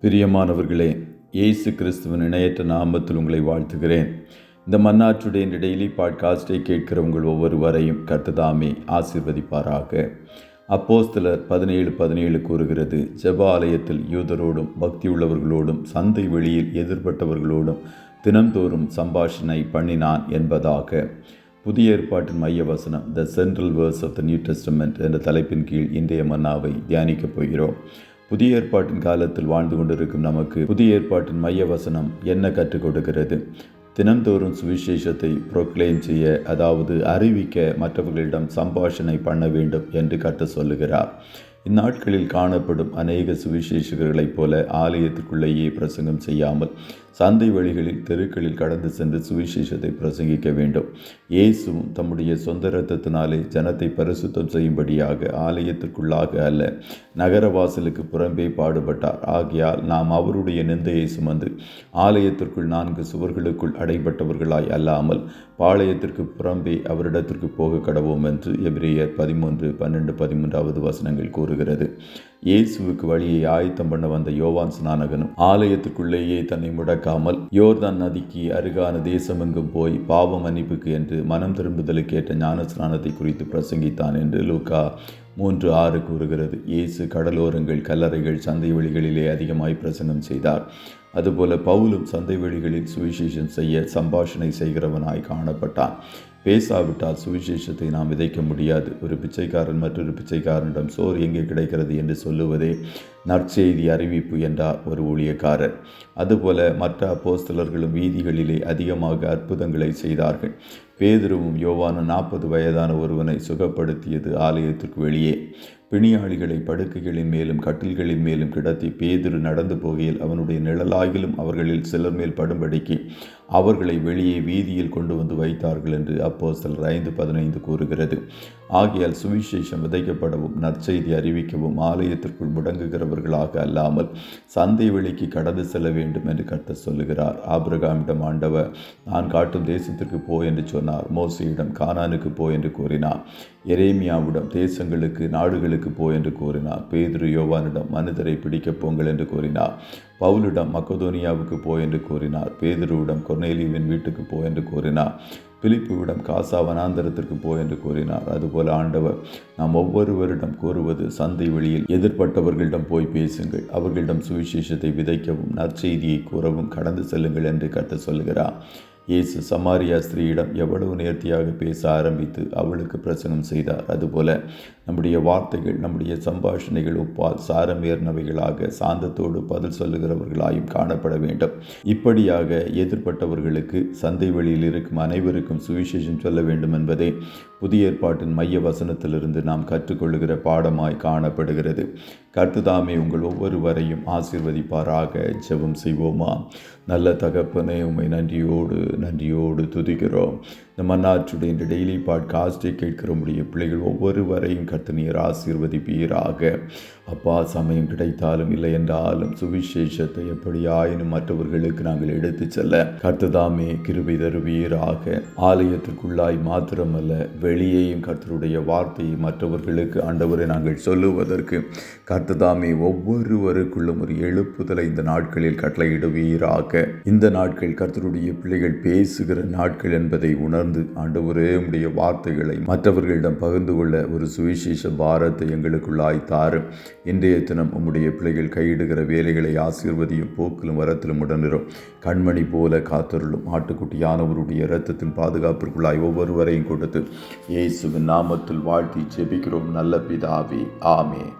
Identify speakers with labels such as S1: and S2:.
S1: பிரியமானவர்களே, இயேசு கிறிஸ்துவின் இணையற்ற நாமத்தில் உங்களை வாழ்த்துகிறேன். இந்த மன்னாற்றுடைய இந்த டெய்லி பாட்காஸ்டை கேட்கிற உங்கள் ஒவ்வொருவரையும் கர்த்தர் ஆசீர்வதிப்பாராக. அப்போஸ்தலர் 17:17 கூறுகிறது, ஜெப ஆலயத்தில் யூதரோடும் பக்தியுள்ளவர்களோடும் சந்தை வெளியில் எதிர்பட்டவர்களோடும் தினந்தோறும் சம்பாஷணை பண்ணினான் என்பதாக. புதிய ஏற்பாட்டின் மைய வசனம் the central verse of the New Testament என்ற தலைப்பின் கீழ் இன்றைய மன்னாவை தியானிக்கப் போகிறோம். புதிய ஏற்பாட்டின் காலத்தில் வாழ்ந்து கொண்டிருக்கும் நமக்கு புதிய ஏற்பாட்டின் மைய வசனம் என்ன கற்றுக் கொடுக்கிறது? தினந்தோறும் சுவிசேஷத்தை ப்ரொக்ளைம் செய்ய, அதாவது அறிவிக்க, மற்றவர்களிடம் சம்பாஷணை பண்ண வேண்டும் என்று கற்றுச் சொல்லுகிறார். இந்நாட்களில் காணப்படும் அநேக சுவிசேஷகர்களைப் போல ஆலயத்திற்குள்ளேயே பிரசங்கம் செய்யாமல் சந்தை வழிகளில் தெருக்களில் கடந்து சென்று சுவிசேஷத்தை பிரசங்கிக்க வேண்டும். இயேசுவும் தம்முடைய சொந்த இரத்தத்தினாலே ஜனத்தை பரிசுத்தம் செய்யும்படியாக ஆலயத்திற்குள்ளாக அல்ல, நகரவாசலுக்கு புறம்பே பாடுபட்டார். ஆகையால் நாம் அவருடைய நிந்தையை சுமந்து ஆலயத்திற்குள் 4 சுவர்களுக்குள் அடைபட்டவர்களாய் அல்லாமல் பாளையத்திற்கு புறம்பே அவரிடத்திற்கு போக கடவோம் என்று எபிரேயர் 13:12-13 வசனங்கள் கூறுகிறது. இயேசுவுக்கு வழியை ஆயத்தம் பண்ண வந்த யோவான் ஸ்நானகனும் ஆலயத்துக்குள்ளேயே தன்னை முடக்காமல் யோர்தான் நதிக்கு அருகான தேசமெங்கும் போய் பாவ மன்னிப்புக்கு என்று மனம் திரும்புதலுக்கு ஏற்ற ஞான ஸ்நானத்தை குறித்து பிரசங்கித்தான் என்று லூக்கா 3:6 கூறுகிறது. இயேசு கடலோரங்கள், கல்லறைகள், சந்தை வெளிகளிலே அதிகமாய் பிரசங்கம் செய்தார். அதுபோல பவுலும் சந்தை வெளிகளில் சுவிசேஷம் செய்ய சம்பாஷணை செய்கிறவனாய் காணப்பட்டான். பேசாவிட்டால் சுவிசேஷத்தை நாம் விதைக்க முடியாது. ஒரு பிச்சைக்காரன் மற்றொரு பிச்சைக்காரனிடம் சோறு எங்கே கிடைக்கிறது என்று சொல்லுவதே நற்செய்தி அறிவிப்பு என்றார் ஒரு ஊழியக்காரர். அதுபோல மற்ற அப்போஸ்தலர்களும் வீதிகளிலே அதிகமாக அற்புதங்களை செய்தார்கள். பேதுருவும் யோவானும் 40 வயதான ஒருவனை சுகப்படுத்தியது ஆலயத்திற்கு வெளியே. பிணியாளிகளை படுக்கைகளின் மேலும் கட்டில்களின் மேலும் கிடத்தி பேதுரு நடந்து போகையில் அவனுடைய நிழலாகிலும் அவர்களில் சிலர் மேல் படும்படிக்கு அவர்களை வெளியே வீதியில் கொண்டு வந்து வைத்தார்கள் என்று அப்போஸ்தலர் 5:15 கூறுகிறது. ஆகையால் சுவிசேஷம் விதைக்கப்படவும் நற்செய்தி அறிவிக்கவும் ஆலயத்திற்குள் முடங்குகிறவர்களாக அல்லாமல் சந்தை வெளிக்கு கடந்து செல்ல வேண்டும் என்று கர்த்தர் சொல்லுகிறார். ஆபிரகாமிடம் ஆண்டவர் நான் காட்டும் தேசத்திற்கு போ என்று சொன்னார். மோசேயிடம் கானானுக்கு போ என்று கூறினார். எரேமியாவிடம் தேசங்களுக்கு, நாடுகளுக்கு போ என்று கூறினார். பேதுரு யோவானிடம் மனிதரை பிடிக்கப் போங்கள் என்று கூறினார். பவுலிடம் மக்கதோனியாவுக்கு போ என்று கூறினார். பேதுருவிடம் கொர்நேலியுவின் வீட்டுக்கு போ என்று கூறினார். பிலிப்புவிடம் காசா வனாந்தரத்திற்கு போ என்று கூறினார். அதுபோல ஆண்டவர் நாம் ஒவ்வொருவரிடம் கூறுவது, சந்தை வெளியில் எதிர்பட்டவர்களிடம் போய் பேசுங்கள், அவர்களிடம் சுவிசேஷத்தை விதைக்கவும் நற்செய்தியை கூறவும் கடந்து செல்லுங்கள் என்று கர்த்தர் சொல்கிறார். இயேசு சமாரியா ஸ்திரீயிடம் எவ்வளவு நேர்த்தியாக பேச ஆரம்பித்து அவளுக்கு பிரசங்கம் செய்தார். அதுபோல நம்முடைய வார்த்தைகள், நம்முடைய சம்பாஷணைகள் ஒப்பால் சாரமேறினவைகளாக சாந்தத்தோடு பதில் சொல்லுகிறவர்களாயும் காணப்பட வேண்டும். இப்படியாக எதிர்பட்டவர்களுக்கு, சந்தை வெளியில் இருக்கும் அனைவருக்கும் சுவிசேஷம் சொல்ல வேண்டும் என்பதே புதிய ஏற்பாட்டின் மைய வசனத்திலிருந்து நாம் கற்றுக்கொள்ளுகிற பாடமாய் காணப்படுகிறது. கர்த்தர் உங்கள் ஒவ்வொருவரையும் ஆசீர்வதிப்பாராக. ஜெபம் செய்வோமா? நல்ல தகப்பனே, உம்மை நன்றியோடு துதிக்கிறோம். இந்த மன்னாற்றுடைய இந்த டெய்லி பாட்காஸ்டை கேட்கிற முடிய பிள்ளைகள் ஒவ்வொருவரையும் கர்த்தர் ஆசீர்வதிப்பீராக. அப்பா, சமயம் கிடைத்தாலும் இல்லை என்றாலும் சுவிசேஷத்தை எப்படி ஆயினும் மற்றவர்களுக்கு நாங்கள் எடுத்து செல்ல கர்த்தர் கிருபை தருவீராக. ஆலயத்திற்குள்ளாய் மாத்திரமல்ல, வெளியேயும் கர்த்தருடைய வார்த்தையை மற்றவர்களுக்கு ஆண்டவரை நாங்கள் சொல்லுவதற்கு கர்த்தர் ஒவ்வொருவருக்குள்ளும் ஒரு எழுப்புதலை இந்த நாட்களில் கட்டளையிடுவீராக. இந்த நாட்கள் கர்த்தருடைய பிள்ளைகள் பேசுகிற நாட்கள் என்பதை உணர்ந்து ஆண்டவரே உம்முடைய வார்த்தைகளை மற்றவர்களிடம் பகிர்ந்து கொள்ள ஒரு சுவிசேஷ பாரத்தை எங்களுக்குள்ளாய் தாரும். இன்றைய தினம் உம்முடைய பிள்ளைகள் கையிடுகிற வேலைகளை ஆசீர்வதியும், போக்கிலும் வரத்திலும் உடனிரும். கண்மணி போல காத்தருளும். ஆட்டுக்குட்டியானவருடைய இரத்தத்தின் பாதுகாப்பிற்குள்ளாய் ஒவ்வொருவரையும் கொடுத்து இயேசுவின் நாமத்தில் வாழ்த்தி ஜெபிக்கிறோம் நல்ல பிதாவே. ஆமென்.